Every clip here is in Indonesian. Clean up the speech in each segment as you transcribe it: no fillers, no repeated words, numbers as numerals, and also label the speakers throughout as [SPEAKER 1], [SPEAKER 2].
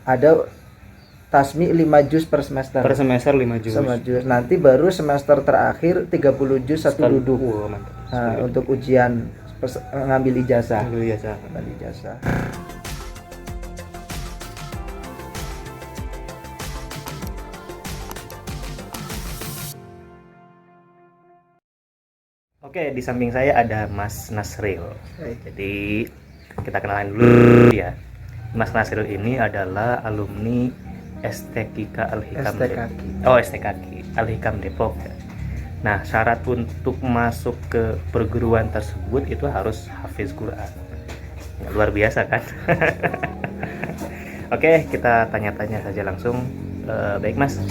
[SPEAKER 1] ada tasmi 5 juz per semester.
[SPEAKER 2] Per semester 5 juz.
[SPEAKER 1] Nanti baru semester terakhir 30 juz satu duduk.
[SPEAKER 2] Mantap.
[SPEAKER 1] Nah, untuk ujian ngambil ijazah.
[SPEAKER 2] Ngambil ijazah. Oke, di samping saya ada Mas Nasril. Jadi kita kenalan dulu ya. Mas Nasril ini adalah alumni STKK Al-Hikam Al-Hikam Depok. Nah, syarat untuk masuk ke perguruan tersebut itu harus hafiz Quran. Ya, luar biasa kan? Oke, kita tanya-tanya saja langsung. Baik Mas,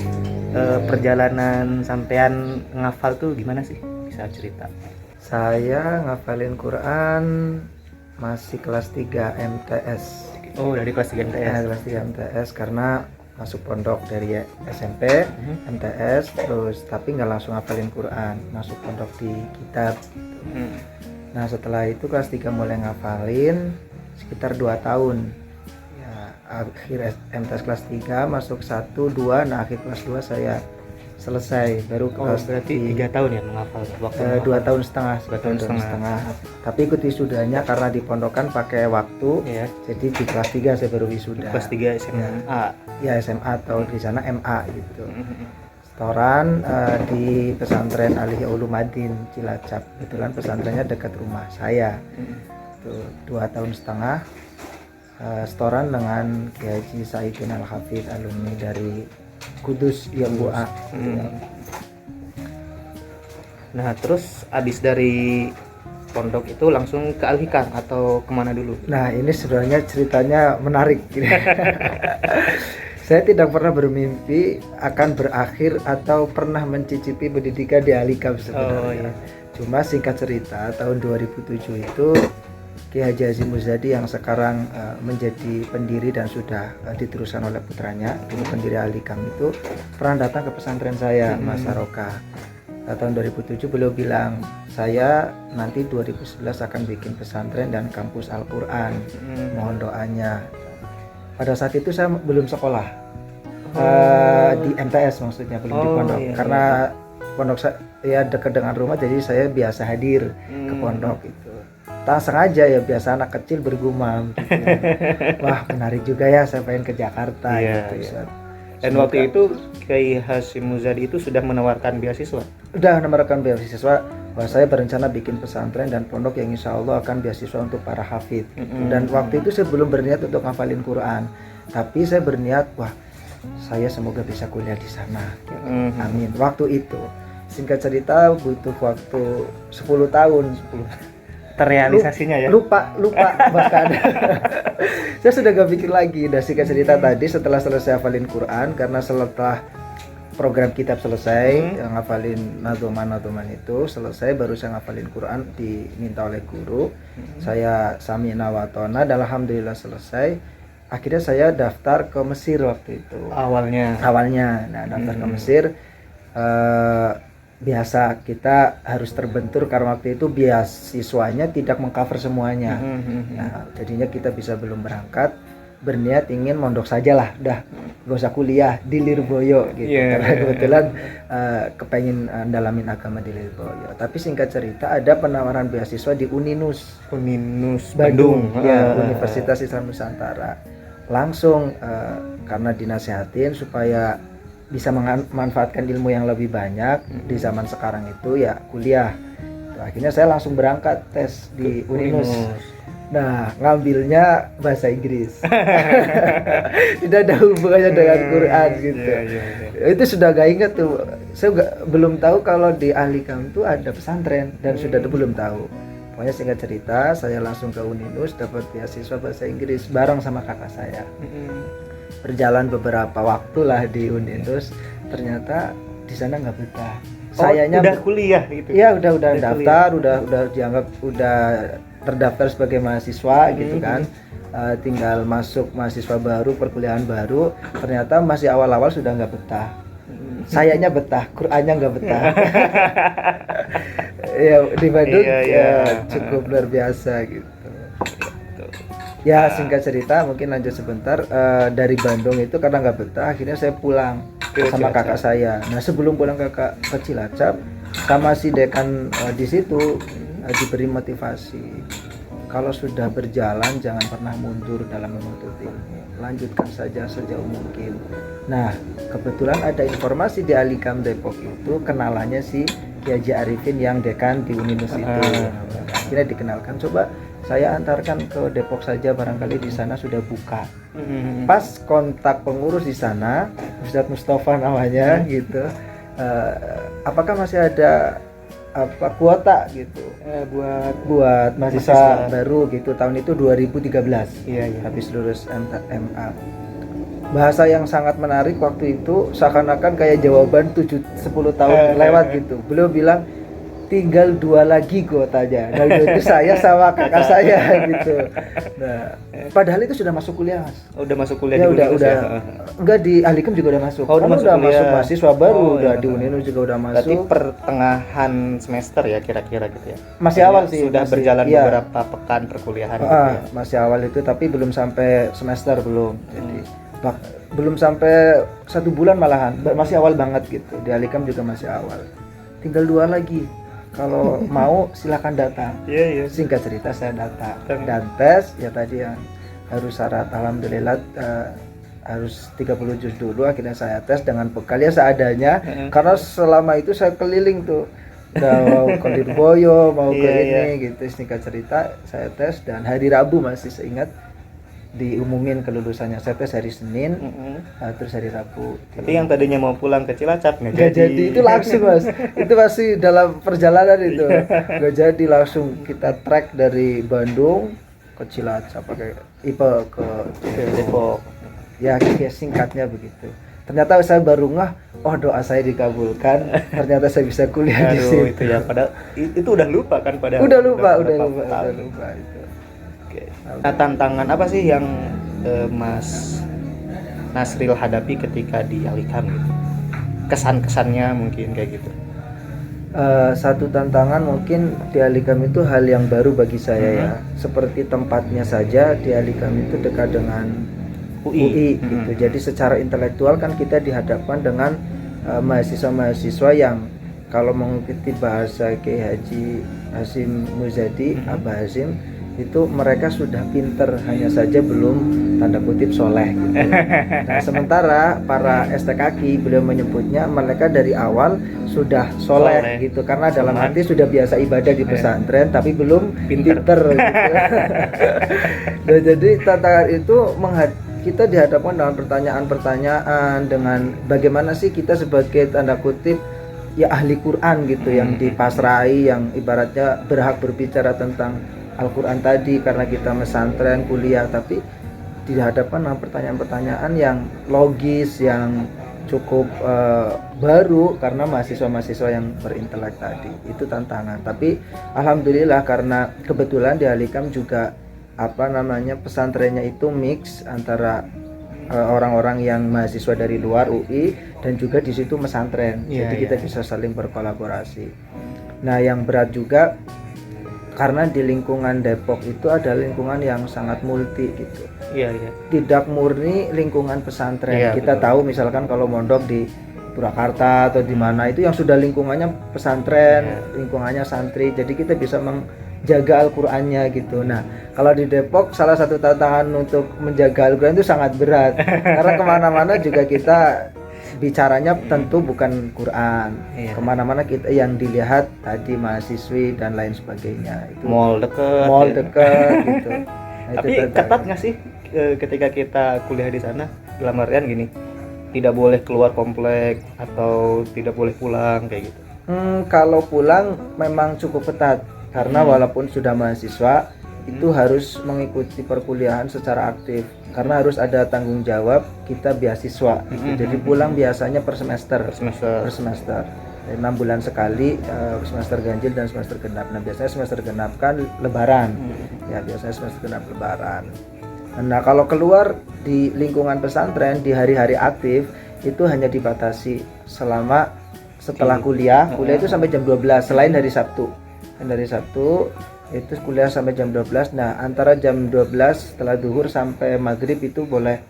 [SPEAKER 2] perjalanan sampean ngafal tuh gimana sih? Bisa cerita?
[SPEAKER 1] Saya ngafalin Quran masih kelas 3 MTS.
[SPEAKER 2] Oh, dari kelas 3 MTS.
[SPEAKER 1] Kelas 3 MTS karena masuk pondok dari SMP, MTS, terus tapi nggak langsung ngafalin Quran, masuk pondok di kitab. Nah, setelah itu kelas 3 mulai ngafalin sekitar 2 tahun. Ya, akhir MTS kelas 3 masuk 1, 2, nah akhir kelas 2 saya selesai baru kelas.
[SPEAKER 2] Berarti 3 tahun ya menghafal
[SPEAKER 1] waktu 2 tahun setengah. Tapi ikut wisudanya karena di pondokan pakai waktu ya. Jadi di kelas 3 saya baru wisuda.
[SPEAKER 2] Kelas 3 SMA.
[SPEAKER 1] Ya SMA atau di sana MA gitu. Setoran di pesantren Aliyah Ulumadin Cilacap. Kebetulan pesantrennya dekat rumah saya. Tuh 2 tahun setengah setoran dengan Kiai Haji Saidin Al-Hafidh, alumni dari Kudus yang Bua.
[SPEAKER 2] Nah, terus abis dari pondok itu langsung ke Al-Hikam atau kemana dulu?
[SPEAKER 1] Nah, ini sebenarnya ceritanya menarik. Saya tidak pernah bermimpi akan berakhir atau pernah mencicipi pendidikan di Al-Hikam sebenarnya. Cuma singkat cerita, tahun 2007 itu Kiai Haji Hashim Muzadi yang sekarang menjadi pendiri dan sudah diteruskan oleh putranya, dulu pendiri Al-Hikam itu pernah datang ke pesantren saya, Mas Saroka. Tahun 2007 beliau bilang, saya nanti 2011 akan bikin pesantren dan kampus Al-Quran, mohon doanya. Pada saat itu saya belum sekolah di MTS, maksudnya belum di pondok, karena pondok saya ya dekat dengan rumah, jadi saya biasa hadir ke pondok itu. Tak sengaja ya, biasa anak kecil bergumam gitu. Wah, menarik juga ya, saya pengen ke Jakarta gitu.
[SPEAKER 2] Dan waktu itu Kiai Hashim Muzadi itu sudah menawarkan beasiswa?
[SPEAKER 1] Udah menawarkan beasiswa, bahwa saya berencana bikin pesantren dan pondok yang insya Allah akan beasiswa untuk para hafid. Dan waktu itu saya belum berniat untuk ngafalin Quran, tapi saya berniat, wah saya semoga bisa kuliah di sana. Amin. Waktu itu singkat cerita butuh waktu 10 tahun.
[SPEAKER 2] Terrealisasinya ya?
[SPEAKER 1] Lupa bahkan. Saya sudah gak pikir lagi. Dan singkat cerita tadi setelah selesai hafalin Quran, karena setelah program kitab selesai, yang ngafalin nadoman itu selesai, baru saya ngafalin Quran diminta oleh guru. Saya sami'na wa ata'na dan alhamdulillah selesai. Akhirnya saya daftar ke Mesir waktu itu. Awalnya. Nah, daftar ke Mesir. Biasa kita harus terbentur karena waktu itu beasiswanya tidak mengcover semuanya. Nah, jadinya kita bisa belum berangkat, berniat ingin mondok saja lah, udah gak usah kuliah di Lirboyo gitu. Karena kebetulan kepengen dalamin agama di Lirboyo. Tapi singkat cerita ada penawaran beasiswa di Uninus Bandung, ya, Universitas Islam Nusantara. Langsung karena dinasehatin supaya bisa memanfaatkan ilmu yang lebih banyak di zaman sekarang itu ya kuliah. Akhirnya saya langsung berangkat tes di Uninus. Nah, ngambilnya bahasa Inggris. Tidak ada hubungannya dengan Quran gitu. Itu sudah gak ingat tuh. Saya belum tahu kalau di Al-Hikam itu ada pesantren dan sudah belum tahu. Pokoknya singkat cerita, saya langsung ke Uninus dapat beasiswa bahasa Inggris bareng sama kakak saya. Berjalan beberapa waktu lah di Uninus, ternyata di sana nggak betah. Sayanya
[SPEAKER 2] udah kuliah gitu.
[SPEAKER 1] Iya, udah daftar, udah dianggap udah terdaftar sebagai mahasiswa gitu kan. Tinggal masuk mahasiswa baru, perkuliahan baru, ternyata masih awal-awal sudah nggak betah. Sayanya betah, Qur'annya nggak betah. Ya di Bandung ya cukup luar biasa gitu. Ya singkat cerita mungkin lanjut sebentar, dari Bandung itu karena nggak betah akhirnya saya pulang sama kakak saya. Nah sebelum pulang ke Cilacap sama si dekan di situ diberi motivasi, kalau sudah berjalan jangan pernah mundur dalam menuntut ilmu, lanjutkan saja sejauh mungkin. Nah kebetulan ada informasi di Alikam Depok itu kenalannya si Kiai Haji Arifin yang dekan di Uninus itu. Akhirnya dikenalkan, coba saya antarkan ke Depok saja, barangkali di sana sudah buka. Pas kontak pengurus di sana, Ustadz Mustafa namanya gitu, apakah masih ada kuota gitu buat mahasiswa baru gitu, tahun itu 2013. Habis lulus MA. Bahasa yang sangat menarik waktu itu, seakan-akan kayak jawaban 7-10 tahun lewat gitu. Beliau bilang tinggal 2 lagi kuotanya. Nah itu saya sama kakak saya gitu. Nah, padahal itu sudah masuk kuliah, Mas.
[SPEAKER 2] Udah masuk kuliah
[SPEAKER 1] Ya
[SPEAKER 2] di
[SPEAKER 1] udah.
[SPEAKER 2] ya?
[SPEAKER 1] Enggak, di Ahlikem juga udah masuk.
[SPEAKER 2] Udah masuk
[SPEAKER 1] mahasiswa baru, udah
[SPEAKER 2] ya.
[SPEAKER 1] di Uninus juga udah masuk.
[SPEAKER 2] Berarti pertengahan semester ya kira-kira gitu ya.
[SPEAKER 1] Masih awal sih.
[SPEAKER 2] Sudah
[SPEAKER 1] masih,
[SPEAKER 2] berjalan
[SPEAKER 1] iya.
[SPEAKER 2] beberapa pekan perkuliahan gitu ya.
[SPEAKER 1] Masih awal itu, tapi belum sampai semester belum. Jadi belum sampai 1 bulan malahan, masih awal banget gitu. Di Ahlikem juga masih awal. Tinggal 2 lagi. Kalau mau silakan datang.
[SPEAKER 2] Iya.
[SPEAKER 1] Singkat cerita saya datang dan tes ya tadi yang harus syarat, alhamdulillah harus 30 juz dulu. Akhirnya saya tes dengan bekal ya seadanya, karena selama itu saya keliling tuh, udah mau ke Lirboyo, mau ke ini gitu. Singkat cerita saya tes dan hari Rabu masih seingat diumumin kelulusannya. Saya tes hari Senin, terus hari Rabu.
[SPEAKER 2] Tapi yang tadinya mau pulang ke Cilacap
[SPEAKER 1] nggak jadi. Itu langsung, Mas. Itu masih dalam perjalanan itu. Nggak jadi, langsung kita trek dari Bandung ke Cilacap pakai ke Depok. Ya singkatnya begitu. Ternyata saya baru doa saya dikabulkan. Ternyata saya bisa kuliah di situ.
[SPEAKER 2] Itu ya, padahal itu udah lupa kan pada.
[SPEAKER 1] Udah lupa itu.
[SPEAKER 2] Nah, tantangan apa sih yang Mas Nasril hadapi ketika di Alikam gitu? Kesan-kesannya mungkin kayak gitu.
[SPEAKER 1] Satu tantangan mungkin di Alikam itu hal yang baru bagi saya ya. Seperti tempatnya saja, di Alikam itu dekat dengan UI gitu. Jadi secara intelektual kan kita dihadapkan dengan mahasiswa-mahasiswa yang kalau mengikuti bahasa Kiai Haji Hasyim Muzadi, Abah Hasyim, itu mereka sudah pinter, hanya saja belum tanda kutip soleh gitu. Nah sementara para STKI beliau menyebutnya mereka dari awal sudah soleh gitu, karena dalam hati sudah biasa ibadah di pesantren tapi belum pinter gitu. Nah, jadi tantangan itu kita dihadapkan dengan pertanyaan-pertanyaan, dengan bagaimana sih kita sebagai tanda kutip ya ahli Quran gitu, yang dipasrai, yang ibaratnya berhak berbicara tentang Al-Quran tadi, karena kita mesantren kuliah, tapi dihadapkan dengan pertanyaan-pertanyaan yang logis, yang cukup baru karena mahasiswa-mahasiswa yang berintelek tadi. Itu tantangan. Tapi alhamdulillah karena kebetulan di Alikam juga pesantrennya itu mix antara orang-orang yang mahasiswa dari luar UI dan juga di situ mesantren. Jadi kita bisa saling berkolaborasi. Nah, yang berat juga karena di lingkungan Depok itu ada lingkungan yang sangat multi gitu. Tidak murni lingkungan pesantren. Kita betul. Tahu misalkan kalau mondok di Purwakarta atau di mana itu yang sudah lingkungannya pesantren, lingkungannya santri. Jadi kita bisa menjaga Al-Qur'annya gitu. Nah, kalau di Depok salah satu tantangan untuk menjaga Al-Qur'an itu sangat berat. Karena kemana-mana juga kita bicaranya tentu bukan Quran. Kemana-mana kita yang dilihat tadi mahasiswi dan lain sebagainya. Itu
[SPEAKER 2] mall deket
[SPEAKER 1] gitu. Nah,
[SPEAKER 2] tapi ketat nggak sih ketika kita kuliah di sana? Dalam artian gini, tidak boleh keluar komplek atau tidak boleh pulang kayak gitu.
[SPEAKER 1] Kalau pulang memang cukup ketat karena walaupun sudah mahasiswa itu harus mengikuti perkuliahan secara aktif, karena harus ada tanggung jawab kita beasiswa gitu. Jadi pulang biasanya per semester. 6 bulan sekali, semester ganjil dan semester genap. Nah biasanya semester genap kan lebaran, ya biasanya semester genap lebaran. Nah kalau keluar di lingkungan pesantren di hari-hari aktif itu hanya dibatasi setelah kuliah itu sampai jam 12 selain hari Sabtu. Dan dari Sabtu Itu kuliah sampai jam 12. Nah, antara jam 12 setelah duhur sampai maghrib itu boleh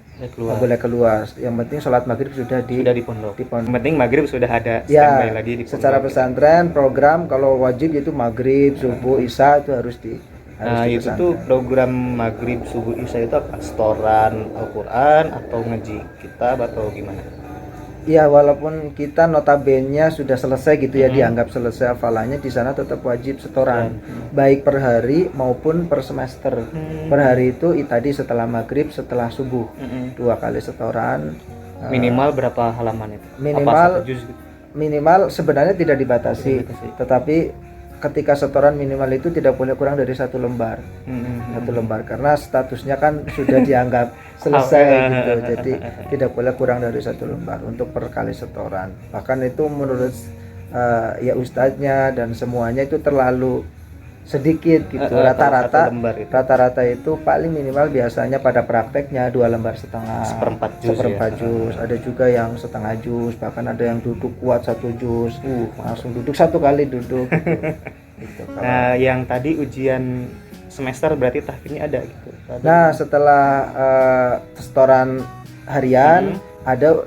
[SPEAKER 1] keluar. Yang penting sholat maghrib sudah di
[SPEAKER 2] pondok.
[SPEAKER 1] Di pondok.
[SPEAKER 2] Yang penting maghrib sudah ada
[SPEAKER 1] Ya,
[SPEAKER 2] standby lagi di pondok.
[SPEAKER 1] secara pesantren program kalau wajib itu maghrib, subuh, isya itu harus di
[SPEAKER 2] Nah, itu tuh program maghrib, subuh, isya itu apa? Setoran Al-Quran atau ngaji kitab atau gimana?
[SPEAKER 1] Ya, walaupun kita notabene sudah selesai gitu ya, dianggap selesai hafalannya, di sana tetap wajib setoran, baik per hari maupun per semester. Per hari itu tadi setelah maghrib, setelah subuh, 2 kali setoran.
[SPEAKER 2] Minimal berapa halaman itu?
[SPEAKER 1] Minimal
[SPEAKER 2] apa, 1 juz gitu?
[SPEAKER 1] Minimal sebenarnya tidak dibatasi, tetapi ketika setoran minimal itu tidak boleh kurang dari 1 lembar. 1 lembar karena statusnya kan sudah dianggap selesai gitu, jadi tidak boleh kurang dari 1 lembar untuk per kali setoran. Bahkan itu menurut ya ustadznya dan semuanya itu terlalu sedikit gitu. Rata-rata itu paling minimal biasanya pada prakteknya 2 lembar setengah, seperempat juz. Ada juga yang setengah juz, bahkan ada yang duduk kuat 1 juz, langsung duduk 1 kali duduk gitu.
[SPEAKER 2] Nah, yang tadi ujian semester berarti tahfidnya ada gitu.
[SPEAKER 1] Nah, setelah setoran harian ada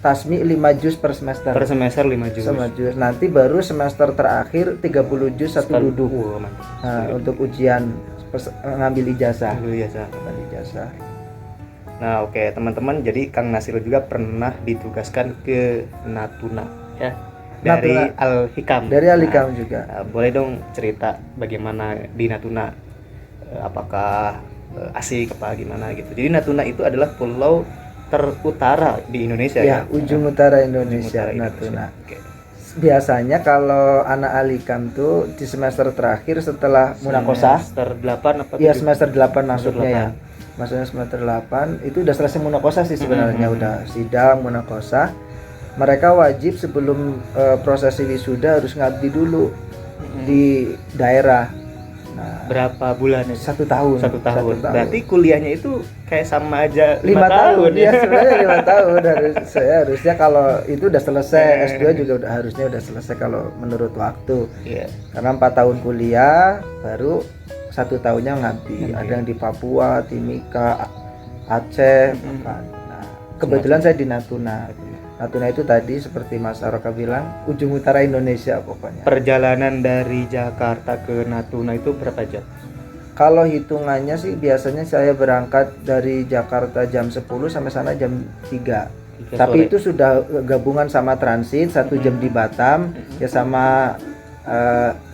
[SPEAKER 1] tasmi 5 juz per semester.
[SPEAKER 2] Per semester 5 juz.
[SPEAKER 1] Nanti baru semester terakhir 30 juz 1 duduk. Nah, untuk ujian ngambil ijazah. Nah, oke, teman-teman, jadi Kang Nasril juga pernah ditugaskan ke Natuna ya. Dari Al-Hikam. Dari Al-Hikam juga.
[SPEAKER 2] Boleh dong cerita bagaimana di Natuna? Apakah asik apa gimana gitu. Jadi Natuna itu adalah pulau terutara di Indonesia ya.
[SPEAKER 1] Ujung utara Indonesia, Natuna. Okay. Biasanya kalau anak Al-Hikam tuh di semester terakhir setelah munakosah,
[SPEAKER 2] semester 8 apa?
[SPEAKER 1] Iya, semester 8 masuknya ya. Maksudnya semester 8 itu udah selesai munakosah sih sebenarnya, udah sidang munakosah. Mereka wajib sebelum prosesi wisuda harus ngabdi dulu di daerah. Nah,
[SPEAKER 2] berapa bulan?
[SPEAKER 1] 1 tahun.
[SPEAKER 2] 1 tahun. Berarti kuliahnya itu kayak sama aja 5 tahun
[SPEAKER 1] ya. Sebenarnya 5 tahun harusnya kalau itu udah selesai. S2 juga harusnya udah selesai kalau menurut waktu. Karena 4 tahun kuliah baru 1 tahunnya ngabdi. Ada yang di Papua, Timika, Aceh. Nah, kebetulan saya di Natuna. Natuna itu tadi seperti Mas Aroka bilang ujung utara Indonesia pokoknya.
[SPEAKER 2] Perjalanan dari Jakarta ke Natuna itu berapa jam?
[SPEAKER 1] Kalau hitungannya sih biasanya saya berangkat dari Jakarta jam 10 sampai sana jam 3. Tapi itu sudah gabungan sama transit 1 jam di Batam ya, sama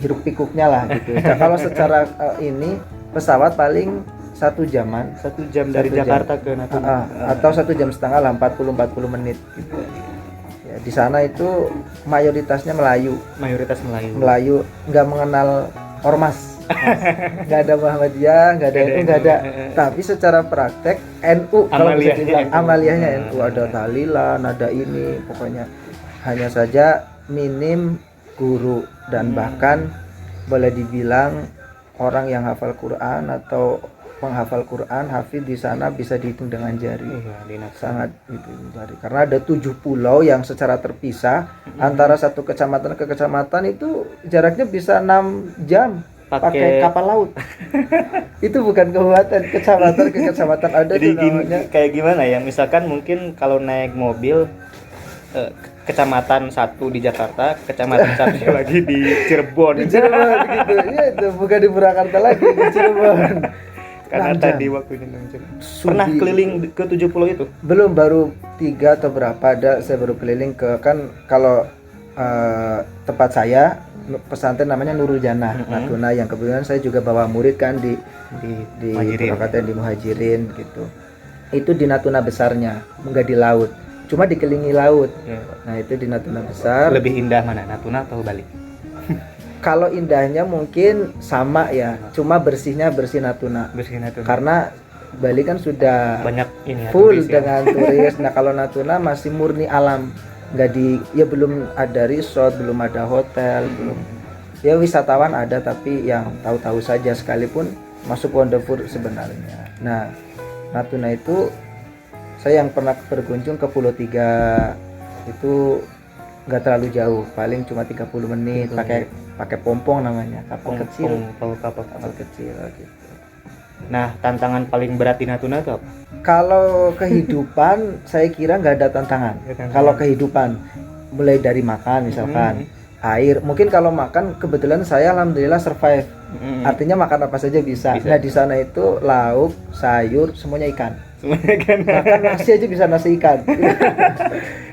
[SPEAKER 1] hiruk pikuknya lah gitu. Kalau secara ini pesawat paling 1 jaman.
[SPEAKER 2] 1 jam dari Jakarta ke Natuna.
[SPEAKER 1] Atau 1 jam setengah lah, 40 menit gitu. Ya, di sana itu mayoritasnya Melayu. Melayu, nggak mengenal ormas. Nggak ada Muhammadiyah, nggak ada NU, nggak ada. Tapi secara praktek NU, kalau bisa dibilang amaliyahnya NU, ada tahlilan, ada ini, pokoknya hanya saja minim guru dan bahkan boleh dibilang orang yang hafal Quran atau penghafal Quran, hafiz di sana bisa dihitung dengan jari. Sangat dihitung jari. Karena ada 7 pulau yang secara terpisah antara satu kecamatan ke kecamatan itu jaraknya bisa 6 jam pakai kapal laut. Itu bukan kabupaten, kecamatan ke kecamatan ada.
[SPEAKER 2] Jadi kayak gimana ya? Misalkan mungkin kalau naik mobil kecamatan 1 di Jakarta, kecamatan 1 lagi di Cirebon.
[SPEAKER 1] Gitu. Iya, itu bukan di Purwakarta lagi, di Cirebon.
[SPEAKER 2] Karena tadi waktunya pernah keliling ke 7 pulau itu?
[SPEAKER 1] Belum, baru 3 atau berapa ada saya baru keliling ke, kan kalau tempat saya pesantren namanya Nurul Jannah Natuna, yang kebetulan saya juga bawa murid kan di Purwakarta, di Muhajirin gitu. Itu di Natuna besarnya, enggak di laut, cuma dikelilingi laut. Nah, itu di Natuna besar.
[SPEAKER 2] Lebih indah mana, Natuna atau Bali?
[SPEAKER 1] Kalau indahnya mungkin sama ya, cuma bersih Natuna. Karena Bali kan sudah
[SPEAKER 2] banyak ini
[SPEAKER 1] full dengan turis. Nah, kalau Natuna masih murni alam, ya belum ada resort, belum ada hotel, belum. Ya wisatawan ada tapi yang tahu-tahu saja, sekalipun masuk Wonderful sebenarnya. Nah, Natuna itu saya yang pernah berkunjung ke Pulau 3 itu nggak terlalu jauh, paling cuma 30 menit pakai pompong namanya, kapal kecil. Kapal kecil gitu.
[SPEAKER 2] Nah, tantangan paling berat di Natuna itu apa?
[SPEAKER 1] Kalau kehidupan saya kira nggak ada tantangan. Kalau kehidupan mulai dari makan misalkan, air, mungkin kalau makan kebetulan saya alhamdulillah survive. Artinya makan apa saja bisa. Nah, di sana itu lauk, sayur, semuanya ikan.
[SPEAKER 2] Semuanya kan.
[SPEAKER 1] Makan nasi aja bisa nasi ikan.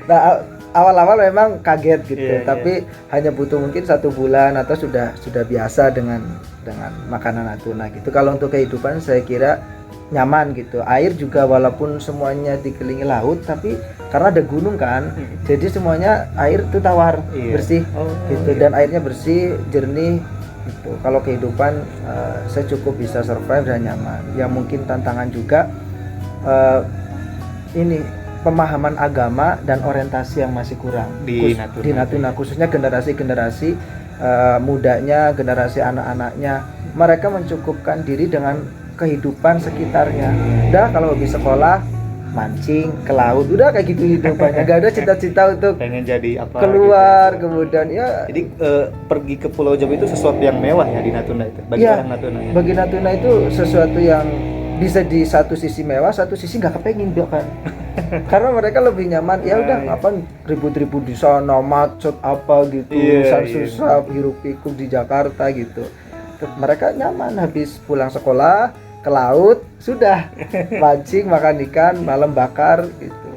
[SPEAKER 1] Nah, awal-awal memang kaget gitu, tapi hanya butuh mungkin 1 bulan atau sudah biasa dengan makanan Natuna gitu. Kalau untuk kehidupan saya kira nyaman gitu. Air juga walaupun semuanya dikelilingi laut, tapi karena ada gunung kan, jadi semuanya air itu tawar, bersih gitu, dan airnya bersih, jernih gitu. Kalau kehidupan saya cukup bisa survive dan nyaman. Ya mungkin tantangan juga ini pemahaman agama dan orientasi yang masih kurang di Natuna, khususnya generasi mudanya, generasi anak-anaknya, mereka mencukupkan diri dengan kehidupan sekitarnya. Udah kalau habis sekolah mancing ke laut, udah kayak gitu hidupannya, gak ada cita-cita untuk
[SPEAKER 2] pengen jadi apa
[SPEAKER 1] keluar
[SPEAKER 2] gitu.
[SPEAKER 1] Kemudian ya
[SPEAKER 2] jadi pergi ke Pulau Jawa itu sesuatu yang mewah ya di Natuna itu bagi orang Natuna ya.
[SPEAKER 1] Bagi Natuna itu sesuatu yang bisa di satu sisi mewah, satu sisi nggak kepengin kan. Karena mereka lebih nyaman, ya udah apa ribut-ribut di sana, macet apa gitu, susah hiruk pikuk di Jakarta gitu. Mereka nyaman, habis pulang sekolah ke laut, sudah mancing, makan ikan, malam bakar gitu.